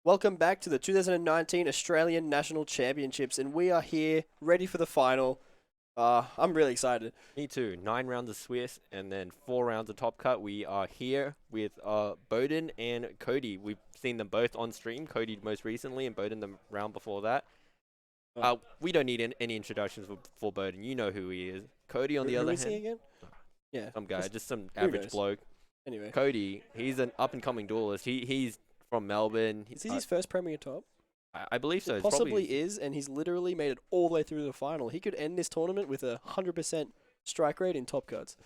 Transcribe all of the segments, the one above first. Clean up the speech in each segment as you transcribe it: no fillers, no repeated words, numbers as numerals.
Welcome back to the 2019 Australian National Championships, and we are here ready for the final. I'm really excited. Me too. 9 rounds of Swiss and then 4 rounds of Top Cut. We are here with Bowden and Cody. We've seen them both on stream. Cody most recently and Bowden the round before that. Uh, We don't need any introductions for Bowden. You know who he is. Cody, on who, the who other is he hand, again? Yeah, some guy, just some who average knows? bloke. Anyway, Cody, he's an up and coming duelist. He's from Melbourne. is this his first Premier top? I believe so. It It's possibly probably is, and he's literally made it all the way through to the final. He could end this tournament with a 100% strike rate in top cuts.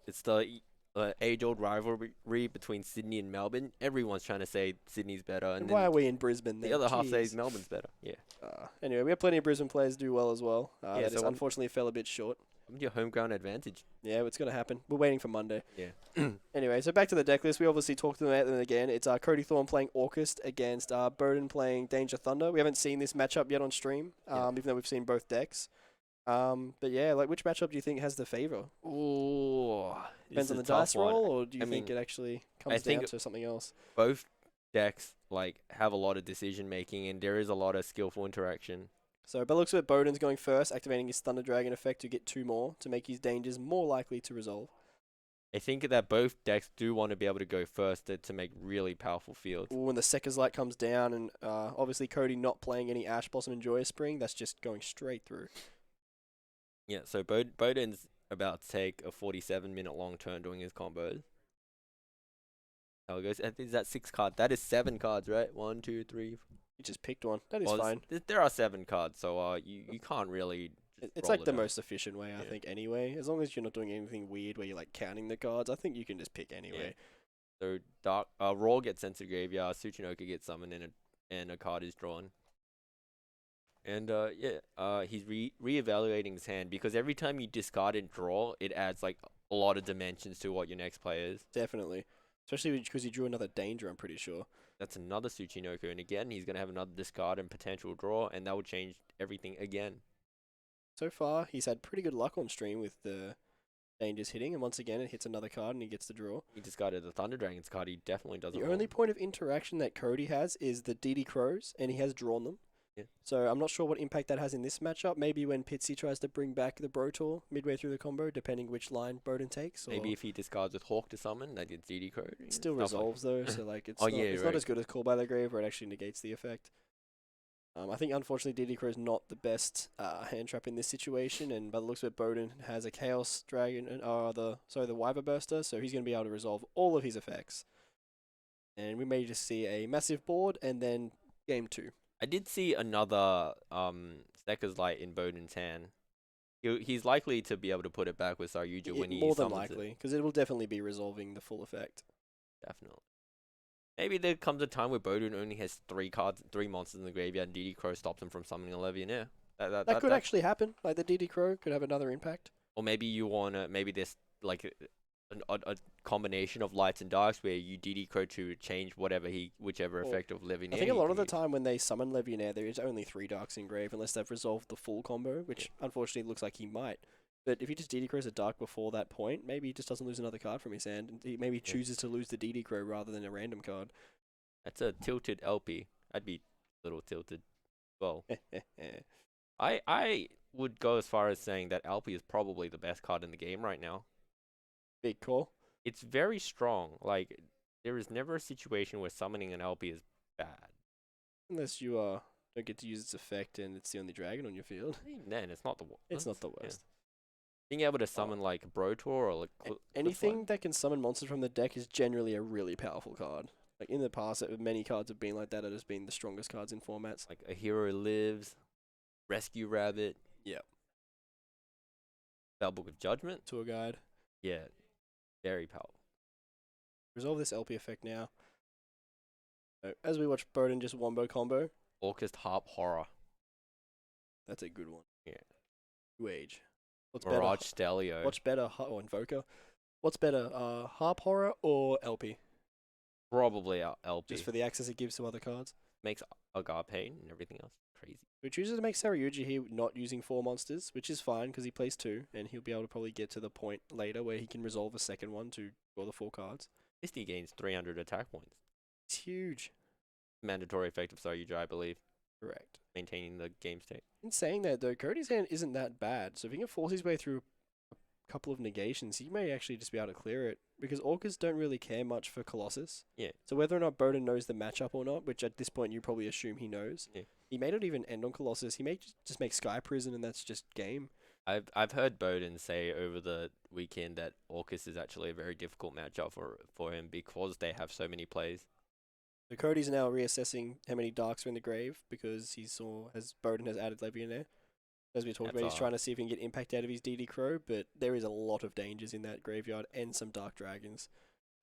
it's the age-old rivalry between Sydney and Melbourne. Everyone's trying to say Sydney's better, and And why are then we in Brisbane the then? other half says Jeez. Melbourne's better. Yeah. Anyway, we have plenty of Brisbane players do well as well. Yeah, That just so unfortunately fell a bit short. your home ground advantage. Yeah, it's going to happen. We're waiting for Monday. Yeah. Anyway, so back to the deck list. We obviously talked about them again. It's Cody Thorne playing Orcust against Burden playing Danger Thunder. We haven't seen this matchup yet on stream, Yeah. even though we've seen both decks. But yeah, like which matchup do you think has the favor? Ooh, Depends this on the is a tough dice one. roll, or do you I think mean, it actually I comes down think to something else? both decks have a lot of decision making, and there is a lot of skillful interaction. So, by the looks of it, Bowden's going first, activating his Thunder Dragon effect to get 2 more to make his dangers more likely to resolve. I think that both decks do want to be able to go first to make really powerful fields. Ooh, when the Sekker's Light comes down, and obviously Cody not playing any Ash Blossom and Joyous Spring, that's just going straight through. Yeah, so Bowden's about to take a 47-minute long turn doing his combos. How it goes? Is that 6 cards? That is 7 cards, right? One, two, three. He just picked one. That is Well, fine. there are 7 cards, so you can't really just It's roll like it the out. most efficient way, I Yeah. think, anyway. As long as you're not doing anything weird where you're like counting the cards, I think you can just pick anyway. So Raw gets sent to the graveyard, Tsuchinoka gets summoned, and a card is drawn. And he's reevaluating his hand because every time you discard and draw, it adds like a lot of dimensions to what your next player is. Definitely. Especially because he drew another danger, I'm pretty sure. That's another Tsuchinoka, and again he's gonna have another discard and potential draw, and that will change everything again. So far, he's had pretty good luck on stream with the dangers hitting, and once again, it hits another card and he gets the draw. He discarded the Thunder Dragons card. He definitely doesn't. The want. only point of interaction that Cody has is the DD Crows, and he has drawn them. Yeah. So I'm not sure what impact that has in this matchup. Maybe when Pitsy tries to bring back the Brotor midway through the combo, depending which line Bowden takes. Or Maybe if he discards with Hawk to summon, that gets DD code. it still resolves though, so like it's Oh, not, yeah, it's right. not as good as Call by the Grave, where it actually negates the effect. I think unfortunately DD Crow is not the best hand trap in this situation, and by the looks of it, Bowden has a Chaos Dragon and the Wyver Burster, so he's going to be able to resolve all of his effects. And we may just see a massive board, and then game 2. I did see another Stekker's Light in Bowden's hand. He's likely to be able to put it back with Saryuja when he More than summons likely, because it will definitely be resolving the full effect. Definitely. Maybe there comes a time where Bowden only has 3 monsters in the graveyard, and DD Crow stops him from summoning a Levianeer. That could actually happen. Like the DD Crow could have another impact. Or maybe maybe there's like a combination of lights and darks where you DD Crow to change whichever Well, effect of Levianeer. I think a he lot can of the use. time when they summon Levianeer, there is only 3 Darks in grave unless they've resolved the full combo, which unfortunately looks like he might. But if he just DD Crows a Dark before that point, maybe he just doesn't lose another card from his hand, and he maybe chooses to lose the DD Crow rather than a random card. That's a tilted LP. I'd be a little tilted. Well, I would go as far as saying that LP is probably the best card in the game right now. Big call. It's very strong. Like, there is never a situation where summoning an LP is bad. Unless you don't get to use its effect and it's the only dragon on your field. Even then, it's not the worst. It's not the worst. Being able to summon like Brotor or like Anything that can summon monsters from the deck is generally a really powerful card. Like in the past, many cards have been like that. It has been the strongest cards in formats. like a hero lives, rescue rabbit. Yep. Spellbook of Judgment. Tour guide. Yeah, very powerful. Resolve this LP effect now. So, as we watch Bowden just wombo combo, Orcust Harp Horror. that's a good one. Yeah. New Age. What's Mirage better? Stelio. What's better? Invoker. What's better? Harp Horror or LP? Probably our LP. Just for the access it gives to other cards. Makes Agapane and everything else crazy. He chooses to make Saryuji here not using 4 monsters, which is fine because he plays 2, and he'll be able to probably get to the point later where he can resolve a second one to draw the 4 cards. Misty gains 300 attack points. It's huge. mandatory effect of Saryuja, I believe, Correct. maintaining the game state. In saying that, though, Cody's hand isn't that bad, so if he can force his way through a couple of negations, he may actually just be able to clear it, because Orcas don't really care much for Colossus. Yeah. So whether or not Bowden knows the matchup or not, which at this point you probably assume he knows, Yeah. he may not even end on Colossus, he may just make Sky Prison and that's just game. I've heard Bowden say over the weekend that Orcus is actually a very difficult matchup for him because they have so many plays. So Cody's now reassessing how many Darks are in the grave, because he saw, as Bowden has added Levianer. As we talked about, he's trying to see if he can get impact out of his DD Crow, but there is a lot of dangers in that graveyard and some Dark Dragons.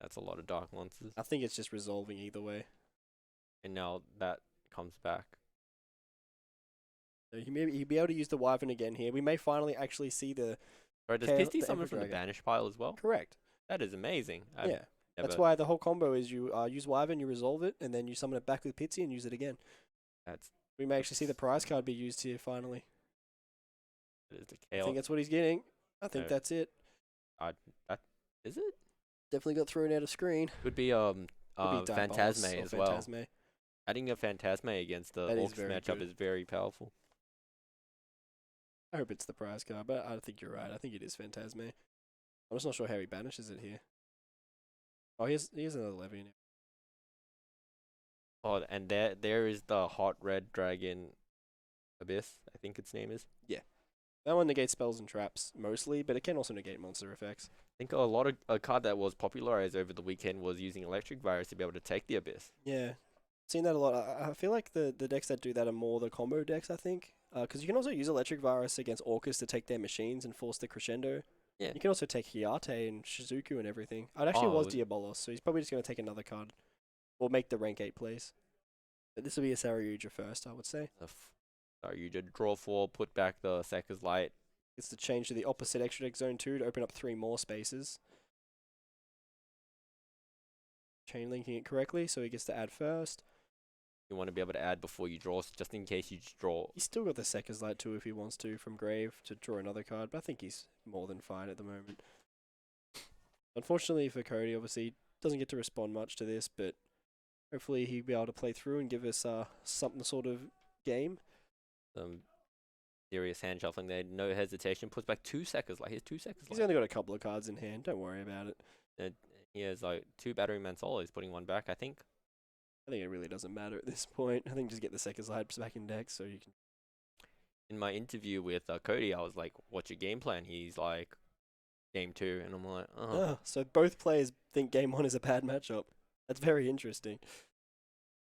That's a lot of dark monsters. I think it's just resolving either way. And now that comes back. So he'll be able to use the Wyvern again here. We may finally actually see the... Right, does Chaos- Pisty the summon Emperor from the Dragon. banish pile as well? Correct. That is amazing. Yeah. That's why the whole combo is you use Wyvern, you resolve it, and then you summon it back with Pitsy and use it again. We may actually see the prize card be used here finally. That is the I chaos. think that's what he's getting. I think No. that's it. Is it? Definitely got thrown out of screen. Could be Could be Diabolos Phantasme or as well. Phantasme. Adding a Phantasme against the That is Orcs very matchup good. is very powerful. I hope it's the prize card, but I think you're right. I think it is Phantasme. I'm just not sure how he banishes it here. Oh, here's another Levy. Oh, and there is the hot red dragon Abyss, I think its name is. That one negates spells and traps mostly, but it can also negate monster effects. I think a card that was popularized over the weekend was using Electric Virus to be able to take the Abyss. Yeah, seen that a lot. I feel like the decks that do that are more the combo decks, I think. Because you can also use Electric Virus against Orcus to take their machines and force the crescendo. Yeah. You can also take Hyate and Shizuku and everything. It actually was Diabolos, so he's probably just going to take another card. Or make the rank 8 plays. But this will be a Saryuja first, I would say. Sorry, you did draw 4, put back the Sekka's Light. It's to change to the opposite extra deck zone 2 to open up 3 more spaces. Chain linking it correctly, so he gets to add first. You want to be able to add before you draw, just in case you just draw. He's still got the Sekka's Light too if he wants to from Grave to draw another card, but I think he's more than fine at the moment. Unfortunately for Cody, obviously, he doesn't get to respond much to this, but hopefully he'll be able to play through and give us something sort of game. Serious hand shuffling there, no hesitation, puts back 2 Sekka's Light. Here's 2 Sekka's He's Light. only got a couple of cards in hand, don't worry about it. He has like 2 Battery Mansola. He's putting 1 back, I think. I think it really doesn't matter at this point. I think just get the Sekka's Light back in deck so you can... In my interview with Cody, I was like, "What's your game plan?" He's like, "Game 2," and I'm like, "Oh." So both players think game 1 is a bad matchup. That's very interesting.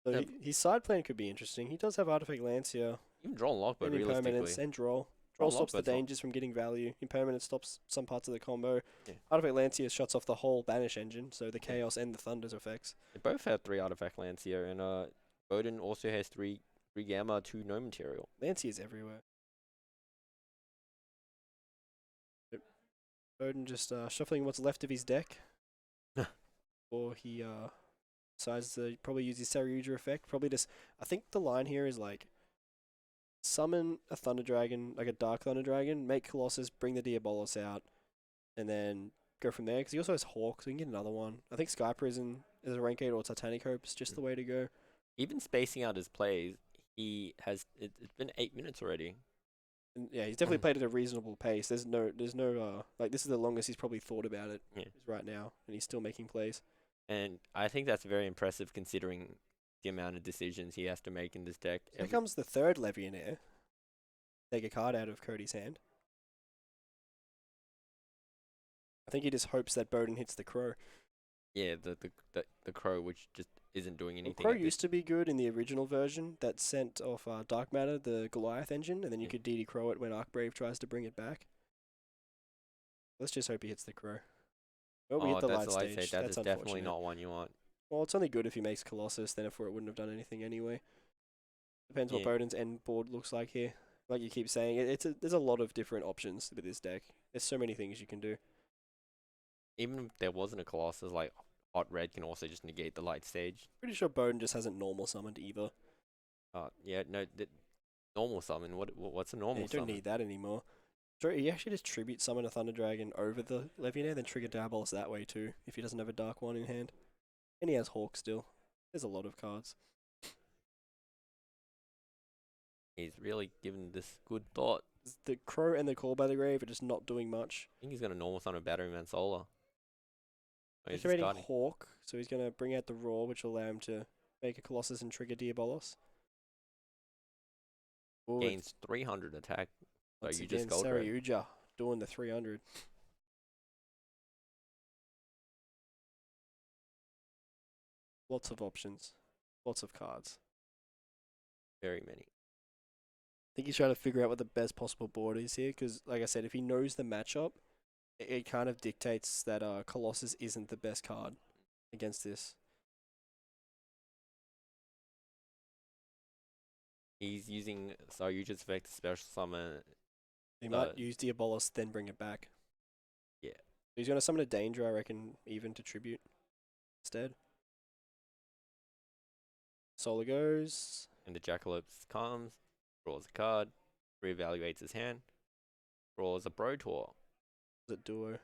So Yep. his side plan could be interesting. He does have Artifact Lancia, Even draw and Lockbird and Impermanence, realistically. and Draw. Draw Draw stops the Lockbird's not- dangers from getting value. Impermanence stops some parts of the combo. Yeah. Artifact Lancia shuts off the whole Banish engine, so the Chaos and the Thunder's effects. They both have 3 Artifact Lancia, and Bowden also has 3 Gamma, 2 No Material. Lancia's everywhere. Yep. Bowden just shuffling what's left of his deck. Or he decides to probably use his Saryuja effect. Probably just, I think the line here is like, summon a Thunder Dragon, like a Dark Thunder Dragon, make Colossus, bring the Diabolos out, and then go from there. Because he also has Hawk, so he can get another one. I think Sky Prison as a rank 8 or Titanic Hope's just the way to go. Even spacing out his plays, he has. It's been 8 minutes already. And yeah, he's definitely played at a reasonable pace. There's no like this is the longest he's probably thought about it Yeah. is right now, and he's still making plays. And I think that's very impressive considering the amount of decisions he has to make in this deck. Here comes the third Levianer. Take a card out of Cody's hand. I think he just hopes that Bowden hits the Crow. Yeah, the Crow, which just isn't doing anything. Crow at this- used to be good in the original version that sent off Dark Matter, the Goliath engine, and then you Yeah. could DD Crow it when Arcbrave tries to bring it back. Let's just hope he hits the Crow. Oh, we hit the light that's stage. That That's is definitely unfortunate. not one you want. Well, it's only good if he makes Colossus, then if it wouldn't have done anything anyway. Depends what Yeah. Bowden's end board looks like here. Like you keep saying, there's a lot of different options with this deck. There's so many things you can do. Even if there wasn't a Colossus, like Hot Red can also just negate the light stage. Pretty sure Bowden just hasn't normal summoned either. Yeah, no, normal summon. What's a Yeah, normal you don't summon? need that anymore. Sure, he actually just tribute summon a Thunder Dragon over the Levianer, then trigger Diabolos that way too, if he doesn't have a Dark one in hand. And he has Hawk still. There's a lot of cards. He's really given this good thought. The Crow and the Call by the Grave are just not doing much. I think he's gonna normal summon a Batteryman Solar. Oh, he's Activating discarding. Hawk, so he's going to bring out the Roar, which will allow him to make a Colossus and trigger Diabolos. Ooh, Gains 300 attack. So once you again, just Gold Red. Saryuja doing the 300. Lots of options. Lots of cards. Very many. I think he's trying to figure out what the best possible board is here, because, like I said, if he knows the matchup, it kind of dictates that Colossus isn't the best card against this. He's using Saryuja's effect to special summon. He might use Diabolos, then bring it back. Yeah. He's going to summon a Danger, I reckon, even to Tribute instead. Solar goes. And the Jackalope comes, draws a card, reevaluates his hand, draws a Brotor. Was it Duo?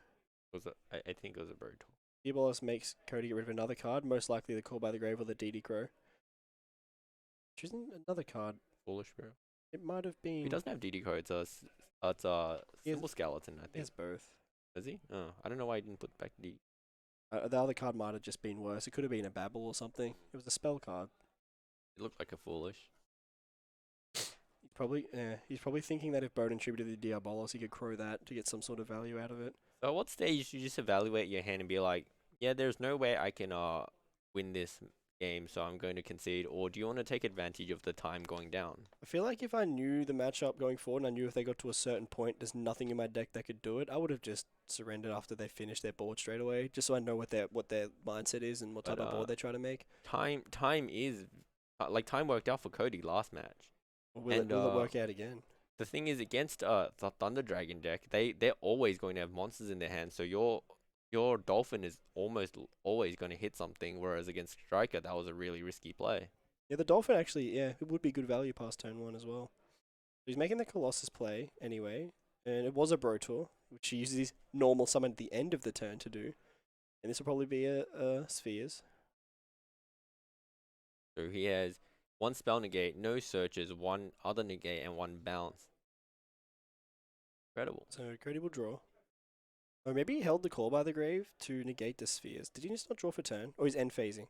I think it was a Brotor. Diabolos makes Cody get rid of another card, most likely the Call by the Grave or the DD Crow. Choosing another card. Foolish, bro. It might have been. He doesn't have DD Crow. It's a Symbol Skeleton, I He think. has both. Does he? Oh, I don't know why he didn't put back DD. The other card might have just been worse. It could have been a Babble or something. It was a spell card. It looked like a Foolish. He's probably thinking that if Bowden tributed the Diabolos, he could Crow that to get some sort of value out of it. So at what stage do you just evaluate your hand and be like, yeah, there's no way I can win this game, so I'm going to concede, or do you want to take advantage of the time going down? I feel like if I knew the matchup going forward and I knew if they got to a certain point, there's nothing in my deck that could do it, I would have just surrendered after they finished their board straight away, just so I know what their mindset is and what type of board they try to make. Time is time worked out for Cody last match. Will it work out again? The thing is, against the Thunder Dragon deck, they're always going to have monsters in their hands, so your Dolphin is almost always going to hit something, whereas against Striker, that was a really risky play. Yeah, the Dolphin actually, it would be good value past turn 1 as well. He's making the Colossus play anyway, and it was a Brotor, which he uses his normal summon at the end of the turn to do. And this will probably be a Spheres. So he has one spell negate, no searches, one other negate, and one bounce. Incredible. So Cody will draw. Or maybe he held the Call by the Grave to negate the Spheres. Did he just not draw for turn? Or he's end phasing?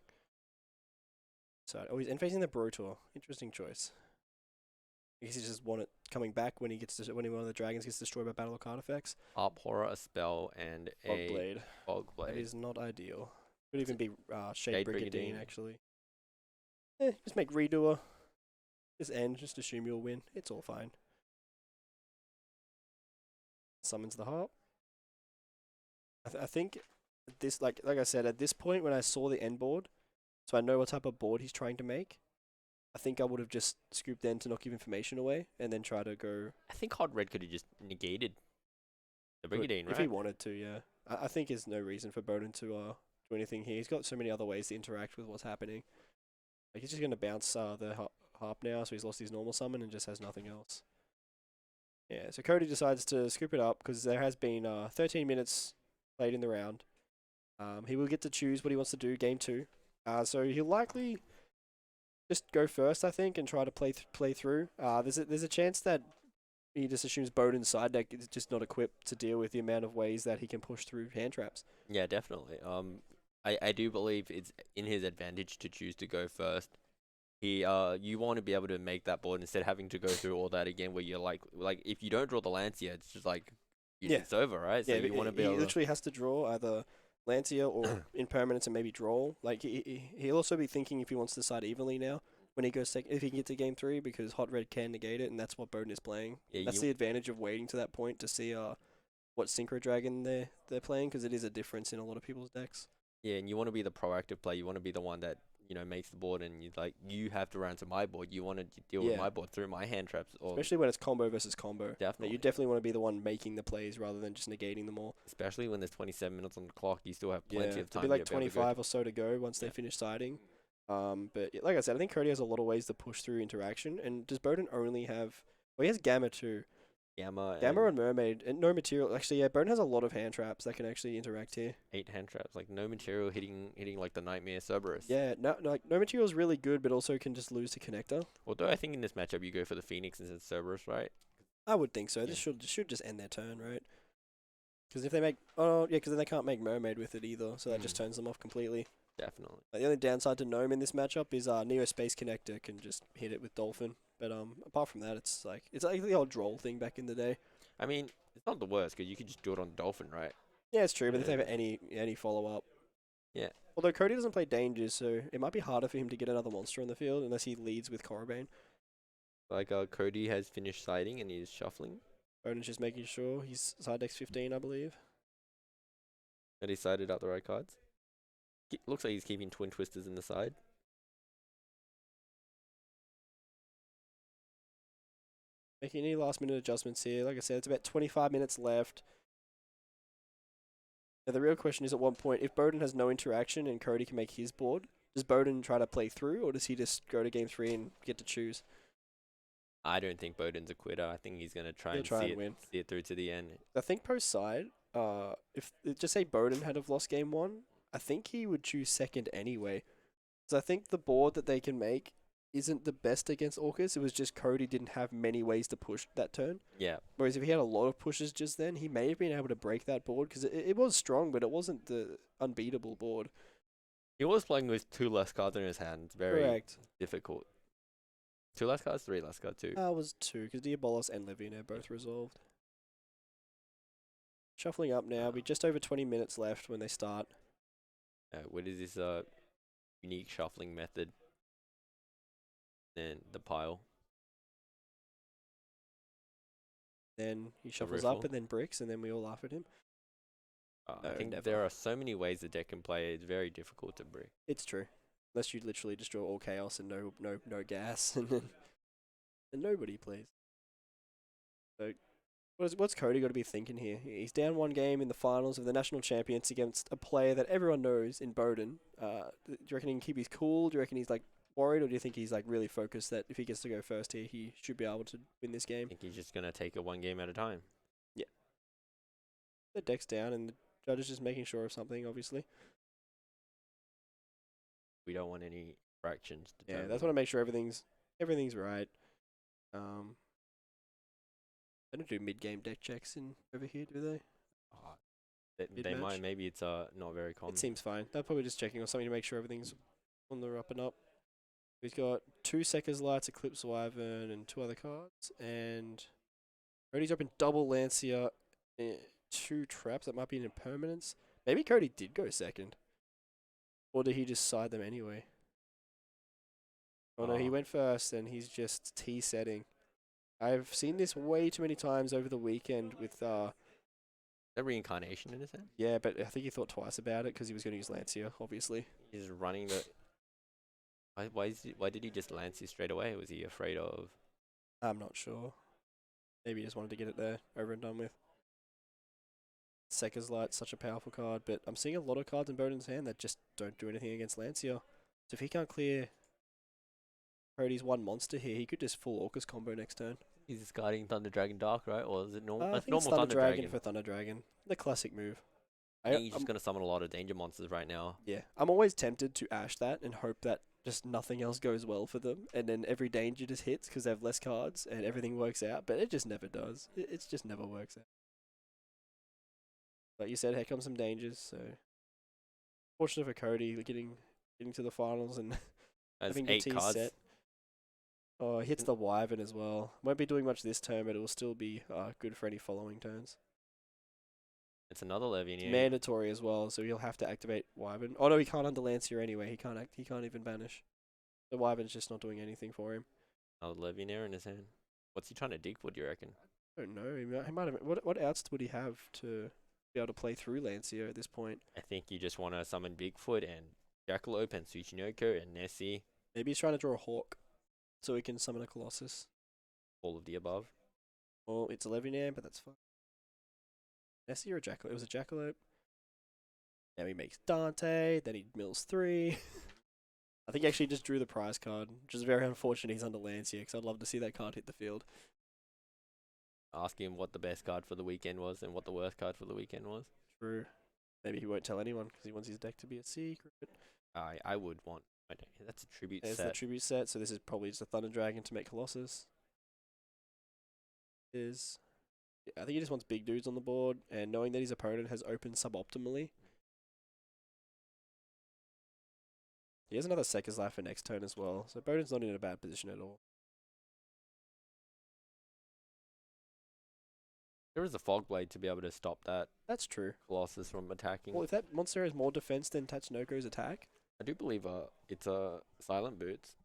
He's end phasing the Brotor. Interesting choice. I guess he just want it coming back when when one of the dragons gets destroyed by battle or card effects. Harp Horror, a spell, and Fogblade. Fogblade. That is not ideal. Could even be Shade Shade Brigadine, Brigadine. actually. Just make Redoer. Just end, just assume you'll win. It's all fine. Summons the Harp. I think this, like I said, at this point when I saw the end board, so I know what type of board he's trying to make, I think I would have just scooped in to not give information away and then try to go. I think Hot Red could have just negated the Brigadine, right? If he wanted to, yeah. I think there's no reason for Bowden to do anything here. He's got so many other ways to interact with what's happening. Like he's just going to bounce the Harp now, so he's lost his normal summon and just has nothing else. Yeah, so Cody decides to scoop it up because there has been 13 minutes played in the round. He will get to choose what he wants to do game 2. So he'll likely just go first, I think, and try to play through. There's a chance that he just assumes Bowden's side deck is just not equipped to deal with the amount of ways that he can push through hand traps. Yeah, definitely. I do believe it's in his advantage to choose to go first. You want to be able to make that board instead of having to go through all that again, where you're like if you don't draw the Lancia, it's just like it's over, right? So you want to be able. He literally has to draw either Lancia or Impermanence and maybe draw. Like he'll also be thinking if he wants to side evenly now when he goes if he can get to game 3 because Hot Red can negate it, and that's what Bowden is playing. Yeah, that's the advantage of waiting to that point to see what Synchro Dragon they're playing, because it is a difference in a lot of people's decks. Yeah, and you want to be the proactive player. You want to be the one that makes the board, and you have to run to my board. You want to deal with my board through my hand traps, especially when it's combo versus combo. Definitely, you definitely want to be the one making the plays rather than just negating them all. Especially when there's 27 minutes on the clock, you still have plenty of time. There'll be like 25 or so to go once they finish siding. But like I said, I think Cody has a lot of ways to push through interaction. And does Bowden only have? Well, he has Gamma too. Gamma, Gamma and and Mermaid, and no material. Actually, yeah, Bone has a lot of hand traps that can actually interact here. 8 hand traps. Like no material hitting like the Nightmare Cerberus. Yeah, like no material is really good, but also can just lose to connector. Although I think in this matchup you go for the Phoenix instead of Cerberus, right? I would think so. Yeah. This should just end their turn, right? Because if they make, because then they can't make Mermaid with it either, so that just turns them off completely. Definitely. Like, the only downside to Gnome in this matchup is Neo Space Connector can just hit it with Dolphin. But apart from that, it's like the old Droll thing back in the day. I mean, it's not the worst because you could just do it on Dolphin, right? Yeah, it's true, but if they Yeah. have any follow up. Yeah. Although Cody doesn't play Dangers, so it might be harder for him to get another monster on the field unless he leads with Corobane. Like Cody has finished siding and he's shuffling. Odin's just making sure he's side decks 15, I believe. And he sided out the right cards. Looks like he's keeping Twin Twisters in the side. Making any last minute adjustments here. Like I said, it's about 25 minutes left. Now, the real question is at one point, if Bowden has no interaction and Cody can make his board, does Bowden try to play through, or does he just go to game 3 and get to choose? I don't think Bowden's a quitter. I think he's gonna try He'll and try see and it win. see it through to the end. I think post side, if just say Bowden had have lost game 1, I think he would choose second anyway. So I think the board that they can make isn't the best against Orcus. It was just Cody didn't have many ways to push that turn. Yeah. Whereas if he had a lot of pushes just then, he may have been able to break that board because it was strong, but it wasn't the unbeatable board. He was playing with 2 less cards in his hand. Very Correct. difficult. 2 less cards, 3 less cards, 2. It was 2 because Diabolos and Levian both resolved. Shuffling up now. We're just over 20 minutes left when they start. What is this unique shuffling method? Then the pile. Then he shuffles riffle. up and then bricks, and then we all laugh at him. I No, think never. there are so many ways the deck can play. It's very difficult to brick. It's true. Unless you literally just draw all chaos and no gas, and then nobody plays. So, what's Cody got to be thinking here? He's down 1 game in the finals of the national champions against a player that everyone knows in Bowden. Do you reckon he can keep his cool? Do you reckon he's like worried, or do you think he's like really focused that if he gets to go first here, he should be able to win this I game? think he's just gonna take it 1 game at a time. The deck's down, and the judge is just making sure of something, obviously. We don't want any fractions. Yeah, that's want to make sure everything's right. They don't do mid-game deck checks in over here, do they? They might. Maybe it's not very common. It seems fine. They're probably just checking on something to make sure everything's on the up and up. We've got 2 Sekker's Lights, Eclipse Wyvern, and 2 other cards. And Cody's opened double Lancia, 2 traps. That might be an impermanence. Maybe Cody did go second. Or did he just side them anyway? Oh no, he went first, and he's just T-setting. I've seen this way too many times over the weekend with The reincarnation in his hand. yeah, but I think he thought twice about it because he was going to use Lancia, obviously. He's running the. Why did he just lance you straight away? Was he afraid of? I'm not sure. Maybe he just wanted to get it there, over and done with. Sekker's Light, such a powerful card, but I'm seeing a lot of cards in Bowden's hand that just don't do anything against Lancia. So if he can't clear Cody's 1 monster here, he could just full Orcus combo next turn. He's discarding Thunder Dragon Dark, right? Or is it normal? I That's think it's normal Thunder Dragon for Thunder Dragon. The classic move. I think he's just gonna summon a lot of danger monsters right now. Yeah, I'm always tempted to Ash that and hope that just nothing else goes well for them, and then every danger just hits because they have less cards and everything works out, but it just never does. It just never works out. Like you said, here comes some dangers, so fortunate for Cody getting to the finals and Has having the 8 T cards. set. Oh, he hits the Wyvern as well. Won't be doing much this turn, but it will still be good for any following turns. It's another Levian. It's mandatory as well, so he'll have to activate Wyvern. Oh no, he can't under Lancia anyway. He can't even banish. The Wyvern's just not doing anything for him. Another Levian in his hand. What's he trying to dig for? Do you reckon? I don't know. He might have. What outs would he have to be able to play through Lancia at this point? I think you just want to summon Bigfoot and Jackalope and Tsuchinoko and Nessie. Maybe he's trying to draw a Hawk, so he can summon a Colossus. All of the above. Well, it's a Levian, but that's fine. Nessie or a Jackalope? It was a Jackalope. Now he makes Dante. Then he mills 3. I think he actually just drew the prize card, which is very unfortunate he's under Lancia, because I'd love to see that card hit the field. ask him what the best card for the weekend was and what the worst card for the weekend was. True. Maybe he won't tell anyone because he wants his deck to be a secret. I would want. I don't, that's a tribute There's the set. tribute set, so this is probably just a Thunder Dragon to make Colossus. I think he just wants big dudes on the board, and knowing that his opponent has opened suboptimally. He has another Sekker's Life for next turn as well, so Bowden's not in a bad position at all. There is a Fog Blade to be able to stop that That's true. Colossus from attacking. Well, if that monster has more defense than Tatsunoko's attack, I do believe it's a Silent Boots.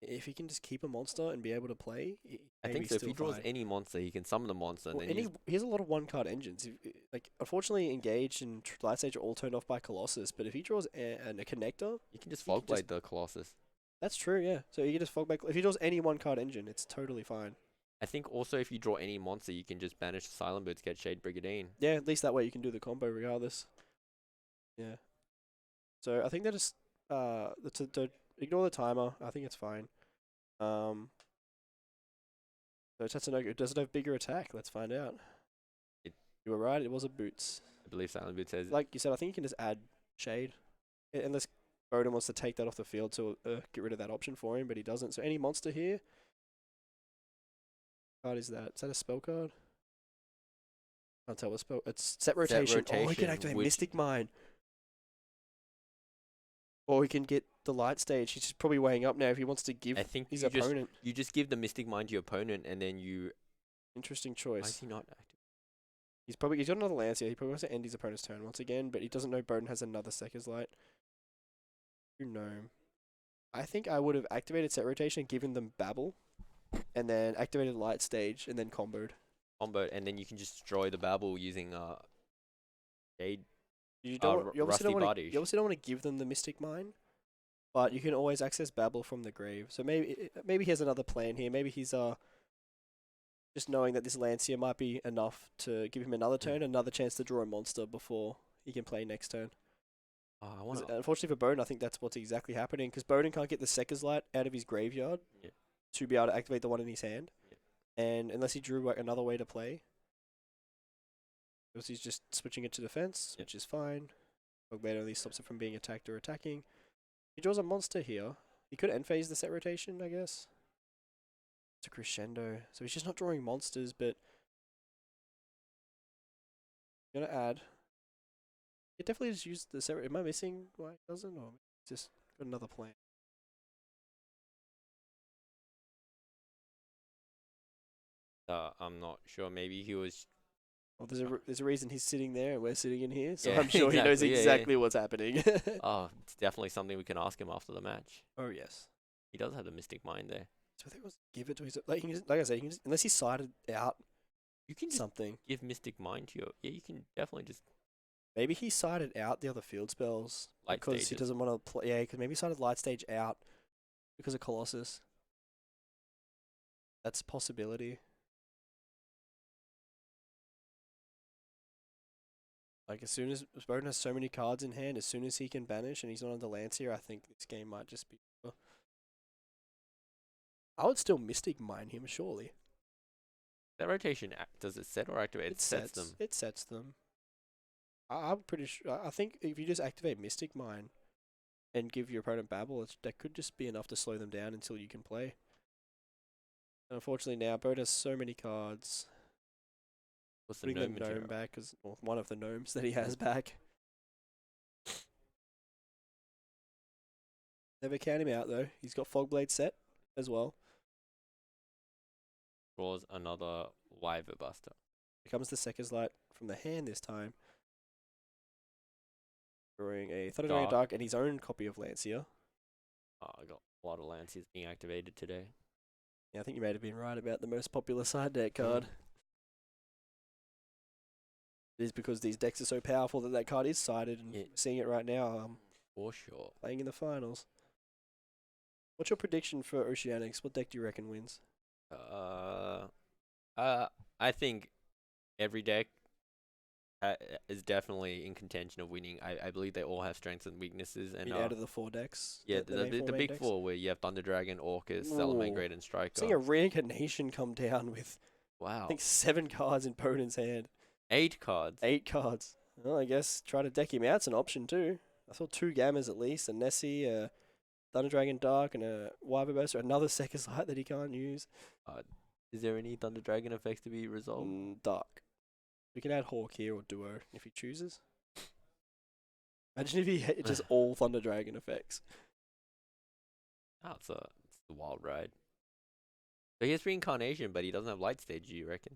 If he can just keep a monster and be able to play, I think so. If he draws any monster, he can summon the monster. And well, then he has a lot of one-card engines. Like, unfortunately, Engage and Light Stage are all turned off by Colossus, but if he draws a connector, you can just he can Fog Blade the Colossus. that's true, yeah. So he can just fog back. If he draws any one-card engine, it's totally fine. I think also if you draw any monster, you can just banish the Silent Boots, get Shade Brigadine. Yeah, at least that way you can do the combo regardless. Yeah. So I think that is to ignore the timer. I think it's fine. So Tatsunoko, does it have bigger attack? Let's find out. You were right. It was a boots. I believe Silent Boots says. Like you said, I think you can just add Shade, unless Bowden wants to take that off the field to get rid of that option for him, but he doesn't. So any monster here. Card is that? Is that a spell card? Can't tell what spell. It's set rotation. Oh, he can activate Mystic Mine. Or he can get the light stage. He's just probably weighing up now if he wants to give I think his opponent. You just give the Mystic Mine to your opponent, and then you. Interesting Why is choice. he not active? He's got another lance here. He probably wants to end his opponent's turn once again, but he doesn't know Bowden has another Sekker's Light. Gnome. I think I would have activated set rotation, given them Babble, and then activated light stage, and then comboed. And then you can just destroy the Babel using Jade. You Rusty obviously don't want Bardiche. you obviously don't want to give them the Mystic Mine, but you can always access Babel from the grave. So maybe he has another plan here. Maybe he's just knowing that this Lancia might be enough to give him another turn, another chance to draw a monster before he can play next turn. Unfortunately for Bowden, I think that's what's exactly happening, because Bowden can't get the Sekker's Light out of his graveyard to be able to activate the one in his hand, and unless he drew another way to play, because he's just switching it to defense, which is fine. Fogblade only stops it from being attacked or attacking. He draws a monster here. He could end phase the set rotation, I guess. It's a crescendo, so he's just not drawing monsters, but gonna add. He definitely just used the set. Am I missing why it doesn't, or just got another plan? I'm not sure. Maybe he was. Well, there's a reason he's sitting there and we're sitting in here, so Yeah, I'm sure he knows exactly, yeah, exactly what's happening. It's definitely something we can ask him after the match. Oh yes. He does have the Mystic Mind there. So I think was give it to his like I said, he can just, unless he sided out You can just something. give Mystic Mind to your. Yeah, you can definitely just. Maybe he sided out the other field spells Light because he stages. doesn't want to play. Yeah, because maybe he sided light stage out because of Colossus. That's a possibility. Like, as soon as Bowden has so many cards in hand, as soon as he can banish and he's not under Lancia, I think this game might just be. I would still Mystic Mine him, surely. That rotation does it set or activate? It sets them. It sets them. I'm pretty sure. I think if you just activate Mystic Mine and give your opponent Babble, that could just be enough to slow them down until you can play. And unfortunately now, Bowden has so many cards. What's the Putting gnome the gnome material? back, or one of the gnomes that he has back. Never count him out though. He's got Fogblade set as well. Draws another Wyver Buster. Here comes the Sekker's Light from the hand this time. Drawing a Thunder Dragon Dark and his own copy of Lancia. I got a lot of Lanciers being activated today. Yeah, I think you may have been right about the most popular side deck card. It is because these decks are so powerful that card is sided, and Yeah. seeing it right now, For sure. playing in the finals. What's your prediction for Oceanics? What deck do you reckon wins? I think every deck is definitely in contention of winning. I believe they all have strengths and weaknesses, and Out of the 4 decks. yeah, the the main big decks. four where you have Thunder Dragon, Orcus, Ooh. Salamangreat, and Seeing a Striker. reincarnation come down with I Wow, think 7 cards in Boden's hand. 8 cards. 8 cards. Well, I guess try to deck him out's an option too. I saw 2 Gammas at least, a Nessie, a Thunder Dragon Dark, and a Wyver Burst, or another Sekis Light that he can't use. Is there any Thunder Dragon effects to be resolved? Dark. We can add Hawk here or Duo if he chooses. Imagine if he hit just all Thunder Dragon effects. Oh, it's a wild ride. So he has reincarnation, but he doesn't have light stage. Do you reckon?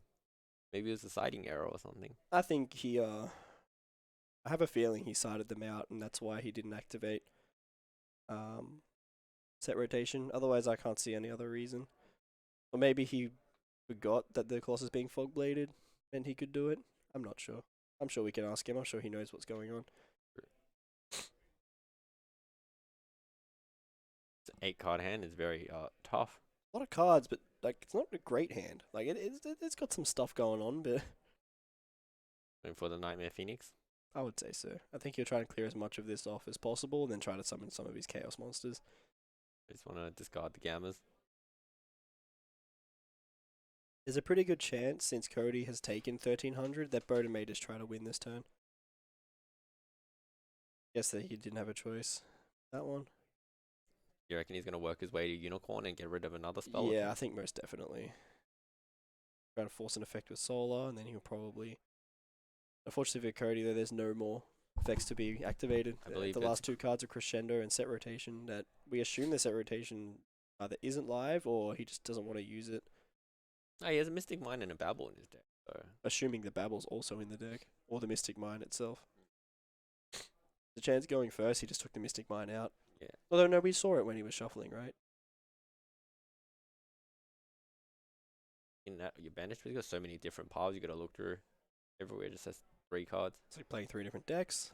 Maybe it was a sighting error or something. I think he, I have a feeling he sided them out, and that's why he didn't activate set rotation. Otherwise, I can't see any other reason. Or maybe he forgot that the Colossus being fog bladed and he could do it. I'm not sure. I'm sure we can ask him. I'm sure he knows what's going on. It's an 8-card hand is very tough. A lot of cards, but like it's not a great hand. Like it's got some stuff going on, but Going for the Nightmare Phoenix. I would say so. I think he'll try and clear as much of this off as possible, and then try to summon some of his chaos monsters. I just want to discard the Gammas. There's a pretty good chance, since Cody has taken 1300, that Boden may just try to win this turn. Guess that he didn't have a choice. That one. You reckon he's going to work his way to Unicorn and get rid of another spell? Yeah, I think most definitely. Try to force an effect with Solar, and then he'll probably... Unfortunately for Cody, though, there's no more effects to be activated. I believe the last 2 cards are Crescendo and Set Rotation, that we assume the Set Rotation either isn't live, or he just doesn't want to use it. Oh, he has a Mystic Mine and a Babble in his deck. So Assuming the Babble's also in the deck, or the Mystic Mine itself. The chance going first, he just took the Mystic Mine out. yeah. Although, no, we saw it when he was shuffling, right? In that, your banished, he's got so many different piles you got to look through. Everywhere just has 3 cards. It's like playing 3 different decks.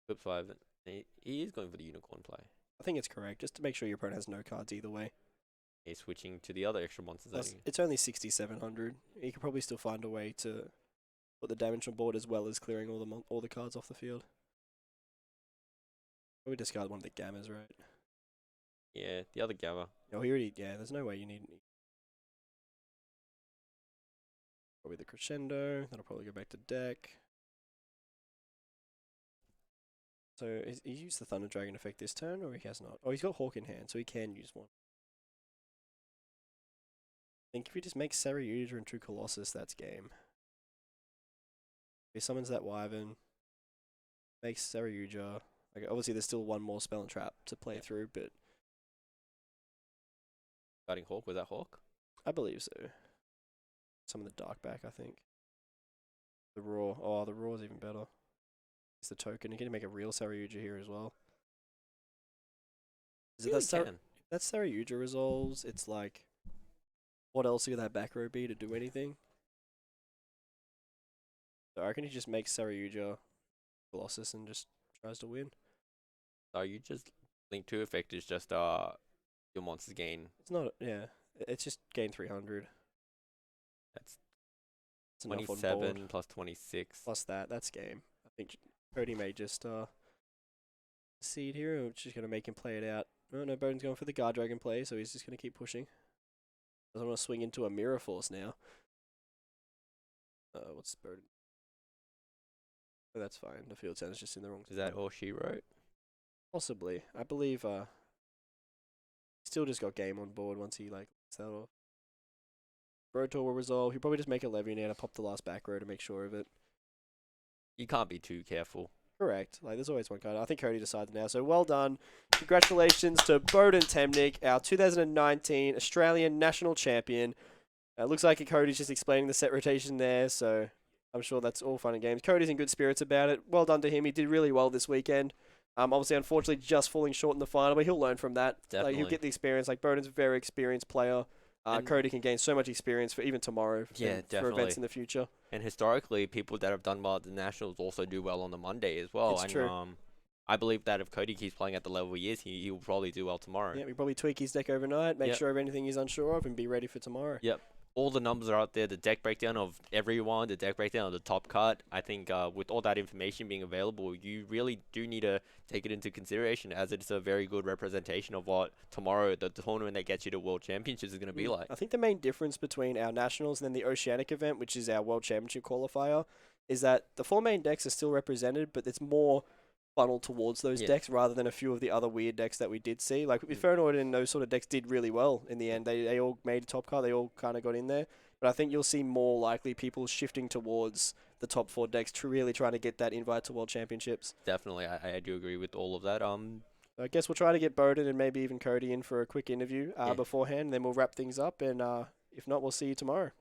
Flip 5. He is going for the Unicorn play. I think it's correct, just to make sure your opponent has no cards either way. He's switching to the other extra monsters. Plus, it's only 6,700. You can probably still find a way to put the damage on board as well as clearing all the cards off the field. Probably discard one of the Gammas, right? Yeah, the other Gamma. Oh, he already... Yeah, there's no way you need... Probably the Crescendo. That'll probably go back to deck. So, he used the Thunder Dragon effect this turn, or he has not? Oh, he's got Hawk in hand, so he can use one. I think if he just makes Saryuja and 2 Colossus, that's game. If he summons that Wyvern, makes Saryuja. Like, obviously, there's still one more spell and trap to play through, but Starting Hawk, was that Hawk? I believe so. Summon the Dark back, I think. The Roar. Oh, the Roar's even better. It's the token. You can make a real Saryuja here as well. Is it that Saryuja resolves? It's like, what else could that back row be to do anything? So I reckon he just makes Saryuja Colossus and just tries to win. So you just Link 2 effect is just your monsters gain. It's not, yeah. It's just gain 300. That's It's enough on board. 27 plus 26. Plus that's game. I think Cody may just seed here, which is going to make him play it out. Oh no, Boden's going for the Guard Dragon play, so he's just going to keep pushing. Doesn't want to swing into a Mirror Force now. What's Boden? Oh, that's fine. The field sound is just in the wrong Is that spot. all she wrote? Possibly. I believe still just got game on board once he like lets that off. Brotor will resolve. He'll probably just make a Levy now to pop the last back row to make sure of it. You can't be too careful. Correct. Like, there's always one card. I think Cody decided now. So well done. Congratulations to Boden Temnick, our 2019 Australian National Champion. Looks like Cody's just explaining the set rotation there, so I'm sure that's all fun and games. Cody's in good spirits about it. Well done to him. He did really well this weekend. Obviously, unfortunately, just falling short in the final, but he'll learn from that. Definitely. Like, he'll get the experience. Like, Boden's a very experienced player. Cody can gain so much experience for even tomorrow for events in the future. And historically, people that have done well at the Nationals also do well on the Monday as well. It's true. I believe that if Cody keeps playing at the level he is, he will probably do well tomorrow. Yeah, we probably tweak his deck overnight, make sure of anything he's unsure of, and be ready for tomorrow. Yep. all the numbers are out there. The deck breakdown of everyone, the deck breakdown of the top cut. I think with all that information being available, you really do need to take it into consideration, as it's a very good representation of what tomorrow, the tournament that gets you to World Championships, is going to be like. I think the main difference between our nationals and then the Oceanic event, which is our World Championship qualifier, is that the 4 main decks are still represented, but it's more funneled towards those decks rather than a few of the other weird decks that we did see. Like with Ferronoid and those sort of decks did really well in the end. They all made a top card. They all kind of got in there. But I think you'll see more likely people shifting towards the top 4 decks to really trying to get that invite to World Championships. Definitely, I do agree with all of that. I guess we'll try to get Bowden and maybe even Cody in for a quick interview beforehand, and then we'll wrap things up. And if not, we'll see you tomorrow.